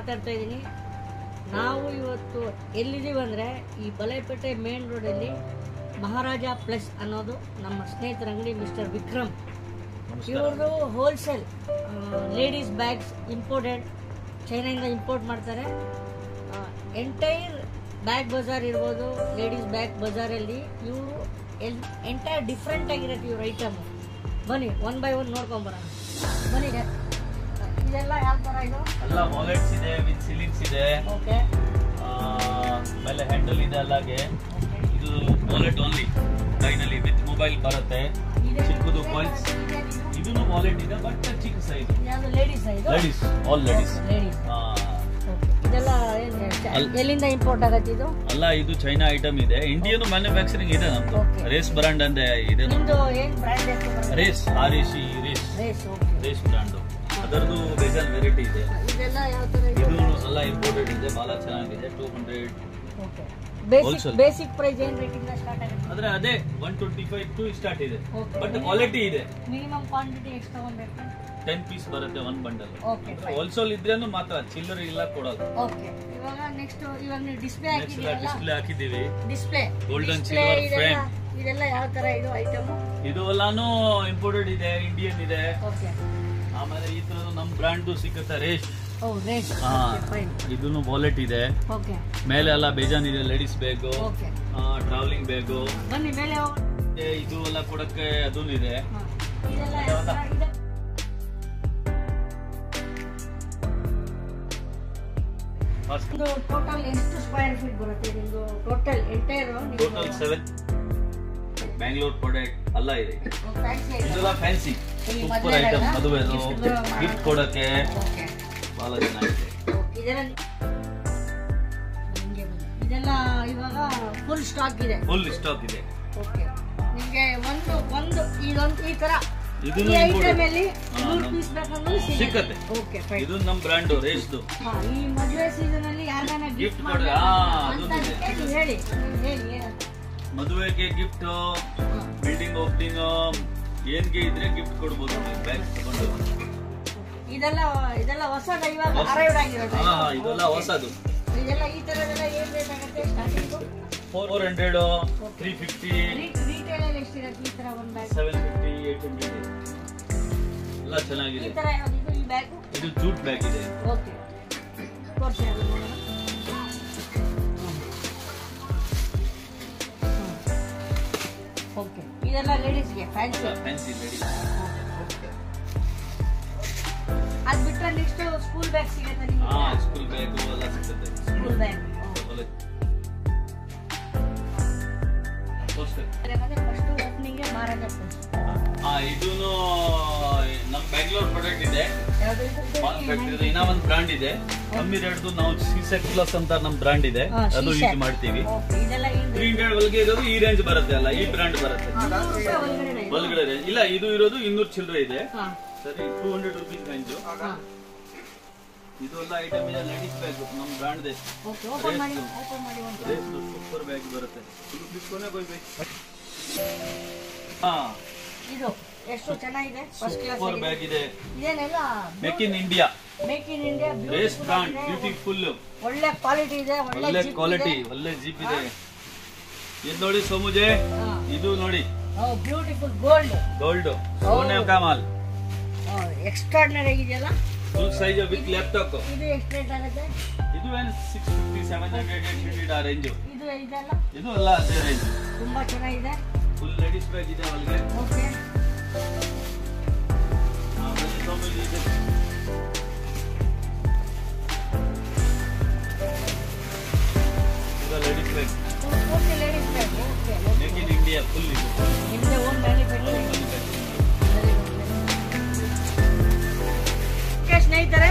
ಮಾತಾಡ್ತಾ ಇದ್ದೀನಿ. ನಾವು ಇವತ್ತು ಎಲ್ಲಿದ್ದೀವಿ ಅಂದರೆ ಈ ಬಲೇಪೇಟೆ ಮೇನ್ ರೋಡಲ್ಲಿ ಮಹಾರಾಜ ಪ್ಲಸ್ ಅನ್ನೋದು ನಮ್ಮ ಸ್ನೇಹಿತರ ಅಂಗಡಿ ಮಿಸ್ಟರ್ ವಿಕ್ರಮ್. ಇವ್ರದ್ದು ಹೋಲ್ಸೇಲ್ ಲೇಡೀಸ್ ಬ್ಯಾಗ್ಸ್ ಇಂಪೋರ್ಟೆಡ್, ಚೈನಾಯಿಂದ ಇಂಪೋರ್ಟ್ ಮಾಡ್ತಾರೆ. ಎಂಟೈರ್ ಬ್ಯಾಗ್ ಬಜಾರ್ ಇರ್ಬೋದು, ಲೇಡೀಸ್ ಬ್ಯಾಗ್ ಬಜಾರಲ್ಲಿ ಇವರು ಎಂಟೈರ್ ಡಿಫ್ರೆಂಟ್ ಆಗಿರುತ್ತೆ ಇವ್ರ ಐಟಮ್. ಬನ್ನಿ ಒನ್ ಬೈ ಒನ್ ನೋಡ್ಕೊಂಬರೋಣ ಬನ್ನಿ. ಇದೆಲ್ಲ ಯಾವ ತರ ಇದು? ಎಲ್ಲ ವಾಲೆಟ್ಸ್ ಇದೆ, ವಿತ್ ಸಿಲಿಂಗ್ಸ್ ಇದೆ. ಓಕೆ. ಆಮೇಲೆ ಹ್ಯಾಂಡಲ್ ಇದೆ. ಅಲ್ಲಾಗೆ ಇದು ವಾಲೆಟ್ ಓನ್ಲಿ, ಕೈನಲ್ಲಿ ವಿತ್ ಮೊಬೈಲ್ ಬರುತ್ತೆ. ಚಿಕ್ಕದು ಕಾಯಿನ್ಸ್. ಇದನ್ನು ವಾಲೆಟ್ ಇದೆ, ಬಟ್ ಚಿಕ್ಕ size. Ladies ladies, all ladies. ಇದೆಲ್ಲ ಎಲ್ಲಿಂದ ಇಂಪೋರ್ಟ್ ಆಗತ್ತೆ ಇದು? ಅಲ್ಲ, ಇದು ಚೈನಾ ಐಟಮ್ ಇದೆ. ಇಂಡಿಯನ್ ಮ್ಯಾನುಫ್ಯಾಕ್ಚರಿಂಗ್ ಇದೆ ನಮ್ದು. ರೇಸ್ ಬ್ರಾಂಡ್ ಅಂತ ಇದೆ. ನಿಮ್ದು ಏನ್ ಬ್ರಾಂಡ್ ಹೆಸರು? Race, RACE race. Race brand. ಅದರದ್ದು ಬೇಜಾನ್ ವೆರೈಟಿ ಇದೆ. ಇದೆಲ್ಲ ಯಾವ ತರ? ಇದು ಎಲ್ಲ ಇಂಪೋರ್ಟೆಡ್ ಇದೆ, ಬಹಳ ಚೆನ್ನಾಗಿದೆ. 200. ಓಕೆ. ಬೇಸಿಕ್ ಪ್ರೈಸ್ ಏನ್ ರೇಟಿಂದ ಸ್ಟಾರ್ಟ್ ಆಗುತ್ತೆ? ಅಂದ್ರೆ ಅದೇ 125 ಟು ಸ್ಟಾರ್ಟ್ ಇದೆ, ಬಟ್ ಕ್ವಾಲಿಟಿ ಇದೆ. ಮಿನಿಮಮ್ ಕ್ವಾಂಟಿಟಿ ಎಷ್ಟು ತಗೊಳ್ಬೇಕು? 10 ಪೀಸ್ ಬರುತ್ತೆ ಒನ್ ಬಂಡಲ್. ಓಕೆ. ಹೋಲ್ಸೇಲ್ ಇದ್ರೇನು ಮಾತ್ರ, ಚಿಲ್ಲರೆ ಇಲ್ಲ ಕೊಡೋದು. ಓಕೆ. ಇವಾಗ ನೆಕ್ಸ್ಟ್ ಇವಾಗ ನೀವು ಡಿಸ್ಪ್ಲೇ ಹಾಕಿದ್ದೀರಲ್ಲ? ಡಿಸ್ಪ್ಲೇ ಹಾಕಿದ್ದೀವಿ. Display golden silver frame. ಇದೆಲ್ಲ ಯಾವ ತರ ಇದು ಐಟಮ್? ಇದು ಎಲ್ಲಾನು ಇಂಪೋರ್ಟೆಡ್ ಇದೆ, ಇಂಡಿಯನ್ ಇದೆ. ಓಕೆ. ಆಮೇಲೆ ಈ ತರದ್ದು ನಮ್ ಬ್ರಾಂಡ್ ಸಿಗುತ್ತೆ, ರೇಸ್. ಓ, ರೇಸ್. ಇದನ್ನು ವಾಲೆಟ್ ಇದೆ. ಓಕೆ. ಮೇಲೆ ಎಲ್ಲ ಬೇಜಾನ್ ಇದೆ, ladies bag, okay, travelling bag. ಬನ್ನಿ ಮೇಲೆ ಇದು ಎಲ್ಲ ಕೊಡಕ್ಕೆ ಅದೂ ಇದೆ. ಇದೆಲ್ಲ ಯಾವ ತರ ಇದೆ? ಇದು ಟೋಟಲ್ ಎಷ್ಟು ಸ್ಕ್ವೇರ್ ಫೀಟ್ ಬರುತ್ತೆ ನಿಮ್ದು? Total entire total 7 Bangalore product ಅಲ್ಲ ಇದೆ. ಇದೆಲ್ಲ ಫ್ಯಾನ್ಸಿ ಸೂಪರ್ ಐಟಮ್, ಮದುವೆದು ಗಿಫ್ಟ್ ಕೊಡಕ್ಕೆ ಬಹಳ ಚೆನ್ನಾಗಿದೆ. ಇದೆಲ್ಲ ಇವಾಗ ಫುಲ್ ಸ್ಟಾಕ್ ಇದೆ. ಫುಲ್ ಸ್ಟಾಕ್ ಇದೆ. ಓಕೆ. ನಿಮಗೆ ಒಂದು ಇದೊಂದು ಈ ತರ ಇದನ್ನು ಸಿಕ್ಕತ್ತೆ. ಇದು ನಮ್ ಬ್ರಾಂಡ್ ರೇಸ್ದು. ಈ ಮದುವೆ ಸೀಸನ್ ಅಲ್ಲಿ ಯಾರನ್ನ ಗಿಫ್ಟ್ ಹೇಳಿ. ಮದುವೆಗೆ ಗಿಫ್ಟ್, ಬಿಲ್ಡಿಂಗ್ ಓಪನಿಂಗ್, ಏನ್ಗೆ ಇದ್ರೆ ಗಿಫ್ಟ್ ಕೊಡ್ಬೋದು. ಬ್ಯಾಗ್ ತಗೊಂಡು ಇದೆಲ್ಲ ಹೊಸದ, ಇವಾಗ ಅರೈವ್ಡ್ ಆಗಿರೋದು. ಇದೆಲ್ಲ ಹೊಸದು. ಇದೆಲ್ಲ ಈ ತರದೆಲ್ಲ ಏನ್ ರೇಟ್ ಆಗುತ್ತೆ ಸ್ಟಾರ್ಟಿಂಗ್? 400, 350. ರಿಟೇಲ್ ಅಲ್ಲಿ ಎಷ್ಟಿರುತ್ತೆ ಈ ತರ ಒಂದು ಬ್ಯಾಗ್? 750, 800 ಎಲ್ಲ ಚೆನ್ನಾಗಿದೆ. ಈ ತರ ಯಾವುದು ಇದು? ಈ ಬ್ಯಾಗ್ ಇದು ಜೂಟ್ ಬ್ಯಾಗ್ ಇದೆ. ಓಕೆ, ತೋರಿಸಿ ಅದು ನೋಡೋಣ. ಓಕೆ. ಇದೆಲ್ಲ ಲೇಡೀಸ್ಗೆ ಫ್ಯಾನ್ಸಿ ಲೇಡೀಸ್. ಅದು ಬಿಟ್ಟರೆ ನೆಕ್ಸ್ಟ್ ಸ್ಕೂಲ್ ಬ್ಯಾಗ್ ಸಿಗುತ್ತೆ ನಿಮಗೆ? ಸ್ಕೂಲ್ ಬ್ಯಾಗ್ ಎಲ್ಲ ಸಿಗುತ್ತೆ. ಸ್ಕೂಲ್ ಬ್ಯಾಗ್ ಫಸ್ಟ್ ಓಪನಿಂಗ್ ಮಹಾರಾಜ ಪ್ಲಸ್. ಇದೂನು ನಮ್ ಬ್ಯಾಂಗ್ಳೂರ್ ಪ್ರಾಡಕ್ಟ್ ಇದೆ. ಇನ್ನ ಒಂದ್ ಬ್ರಾಂಡ್ ಇದೆ ಕಮ್ಮಿ ರೇಟ್ದು, ನಾವು ಸಿಸೆಕ್ ಪ್ಲಸ್ ಅಂತ ನಮ್ ಬ್ರಾಂಡ್ ಇದೆ, ಅದು ಯೂಸ್ ಮಾಡ್ತೀವಿ. 300 ಒಳಗೆ ಇರೋದು ಈ ರೇಂಜ್ ಬರುತ್ತೆ. ಅಲ್ಲ, ಈ ಬ್ರಾಂಡ್ ಬರುತ್ತೆ ಒಳಗಡೆ ರೇಂಜ್ ಇಲ್ಲ. ಇದು ಇರೋದು 200 ಚಿಲ್ಲರೆ ಇದೆ. ಸರಿ, 200 ರುಪೀಸ್ ರೇಂಜ್. ಇದು ಎಲ್ಲ ಐಟಮ್ ಇದೆ. ಲೇಡೀಸ್ ಬ್ಯಾಗ್ ನಮ್ ಬ್ರಾಂಡ್ ಇದೆ. ಸೂಪರ್ ಬ್ಯಾಗ್ ಬರುತ್ತೆ. ಇದು ಎಷ್ಟು ಚೆನ್ನಾಗಿದೆ, ಫಸ್ಟ್ ಕ್ಲಾಸ್ ಸೂಪರ್ ಬ್ಯಾಗ್ ಇದೆ. ಇದೇನೆಲ್ಲ make in India. Make in India race brand, beautiful, ಒಳ್ಳೆ ಕ್ವಾಲಿಟಿ ಇದೆ. ಒಳ್ಳೆ ಕ್ವಾಲಿಟಿ, ಒಳ್ಳೆ ಜಿಪ್ ಇದೆ. ಇದು ನೋಡಿ ಸೋಮುಜೆ, ಇದು ನೋಡಿ ಬ್ಯೂಟಿಫುಲ್ ಗೋಲ್ಡ್ ಸೋನೆ ಕಮಾಲ್. ಎಕ್ಸ್ಟ್ರಾರ್ಡಿನರಿ ಆಗಿದೆಯಲ್ಲ. Full size with laptop. ಇದು ಎಷ್ಟು ರೇಟ್ ಆಗುತ್ತೆ? ಇದು 650, 700, 800 ಆ ರೇಂಜ್. ಇದೆಲ್ಲ ಇದು ಎಲ್ಲ ಅದೇ ರೇಂಜ್. ತುಂಬಾ ಚೆನ್ನಾಗಿದೆ. ಫುಲ್ ಲೇಡೀಸ್ ಬ್ಯಾಗ್ ಇದೆ ಒಳಗೆ. Okay. Ladies bag, ladies bag. Okay. Make in India full ಇದು. ನಿಮ್ಮದೇ ಓನ್ ಮ್ಯಾನುಫ್ಯಾಕ್ಚರಿಂಗ್. ಸ್ನೇಹಿತರೆ,